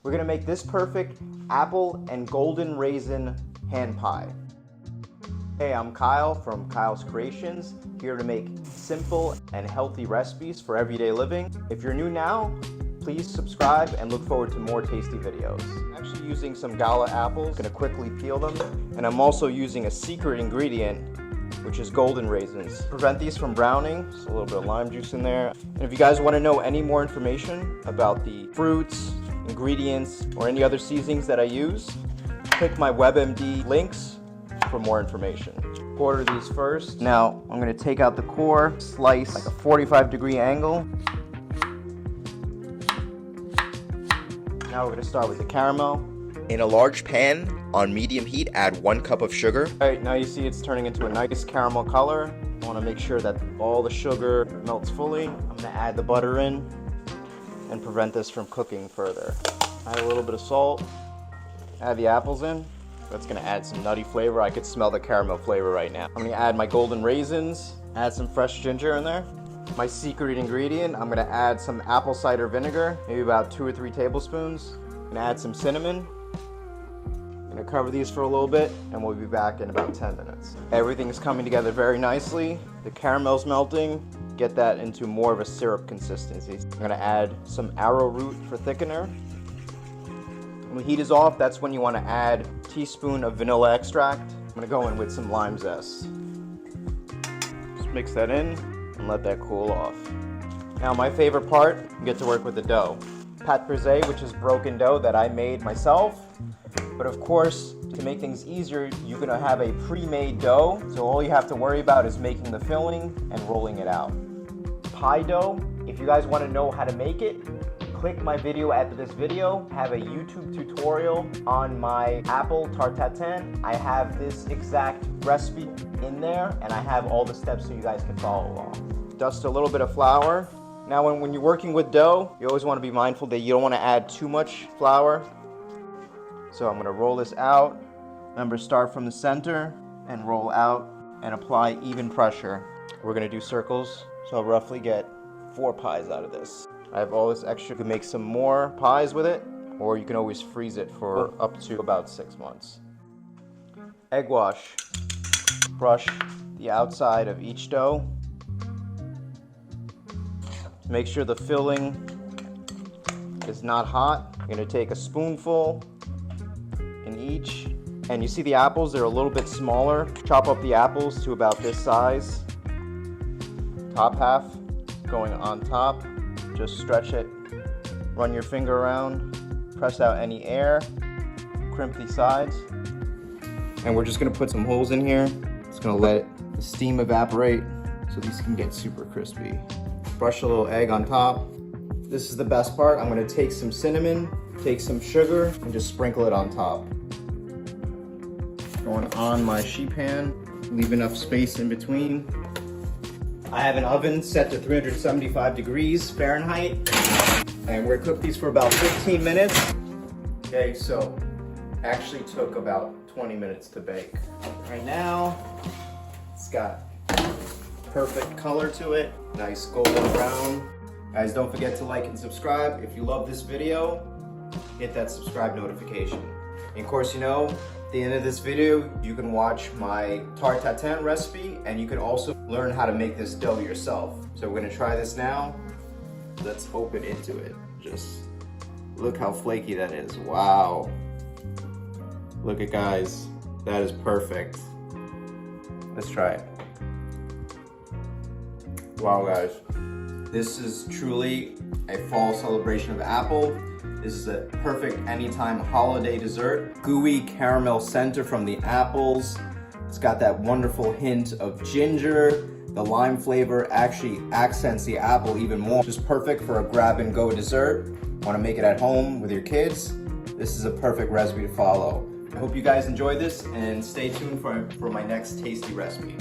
We're gonna make this perfect apple and golden raisin hand pie. Hey, I'm Kyle from Kyle's Creations, here to make simple and healthy recipes for everyday living. If you're new now, please subscribe and look forward to more tasty videos. I'm actually using some gala apples, gonna quickly peel them, and I'm also using a secret ingredient, which is golden raisins. Prevent these from browning, so a little bit of lime juice in there. And if you guys wanna know any more information about the fruits, ingredients, or any other seasonings that I use, click my WebMD links for more information. Quarter these first. Now, I'm gonna take out the core, slice like a 45-degree angle. Now we're gonna start with the caramel. In a large pan, on medium heat, add 1 cup of sugar. All right, now you see it's turning into a nice caramel color. I wanna make sure that all the sugar melts fully. I'm gonna add the butter in and prevent this from cooking further. Add a little bit of salt. Add the apples in. That's gonna add some nutty flavor. I could smell the caramel flavor right now. I'm gonna add my golden raisins. Add some fresh ginger in there. My secret ingredient, I'm gonna add some apple cider vinegar, maybe about 2 or 3 tablespoons. I'm gonna add some cinnamon. I'm gonna cover these for a little bit, and we'll be back in about 10 minutes. Everything's coming together very nicely. The caramel's melting. Get that into more of a syrup consistency. I'm gonna add some arrowroot for thickener. When the heat is off, that's when you wanna add a teaspoon of vanilla extract. I'm gonna go in with some lime zest. Just mix that in and let that cool off. Now my favorite part, you get to work with the dough. Pâte brisée, which is broken dough that I made myself. But of course, to make things easier, you're gonna have a pre-made dough. So all you have to worry about is making the filling and rolling it out. Pie dough, if you guys wanna know how to make it, click my video after this video. I have a YouTube tutorial on my apple tarte tatin. I have this exact recipe in there, and I have all the steps so you guys can follow along. Dust a little bit of flour. Now when you're working with dough, you always wanna be mindful that you don't wanna add too much flour. So I'm gonna roll this out. Remember, start from the center and roll out and apply even pressure. We're gonna do circles, so I'll roughly get 4 pies out of this. I have all this extra. You can make some more pies with it, or you can always freeze it for up to about 6 months. Egg wash. Brush the outside of each dough. Make sure the filling is not hot. I'm gonna take a spoonful in each. And you see the apples, they're a little bit smaller. Chop up the apples to about this size. Top half going on top. Just stretch it, run your finger around, press out any air, crimp these sides. And we're just gonna put some holes in here. Just gonna let the steam evaporate so these can get super crispy. Brush a little egg on top. This is the best part. I'm gonna take some cinnamon, take some sugar, and just sprinkle it on top. Going on my sheet pan, leave enough space in between. I have an oven set to 375 degrees Fahrenheit, and we're gonna cook these for about 15 minutes. Okay, so actually took about 20 minutes to bake. Right now, it's got perfect color to it, nice golden brown. Guys, don't forget to like and subscribe. If you love this video, hit that subscribe notification. And of course, you know, at the end of this video, you can watch my tarte tatin recipe, and you can also learn how to make this dough yourself. So we're gonna try this now. Let's open into it. Just look how flaky that is. Wow. Look at, guys, that is perfect. Let's try it. Wow, guys. This is truly a fall celebration of apple. This is a perfect anytime holiday dessert. Gooey caramel center from the apples. It's got that wonderful hint of ginger. The lime flavor actually accents the apple even more. Just perfect for a grab and go dessert. Want to make it at home with your kids? This is a perfect recipe to follow. I hope you guys enjoy this, and stay tuned for my next tasty recipe.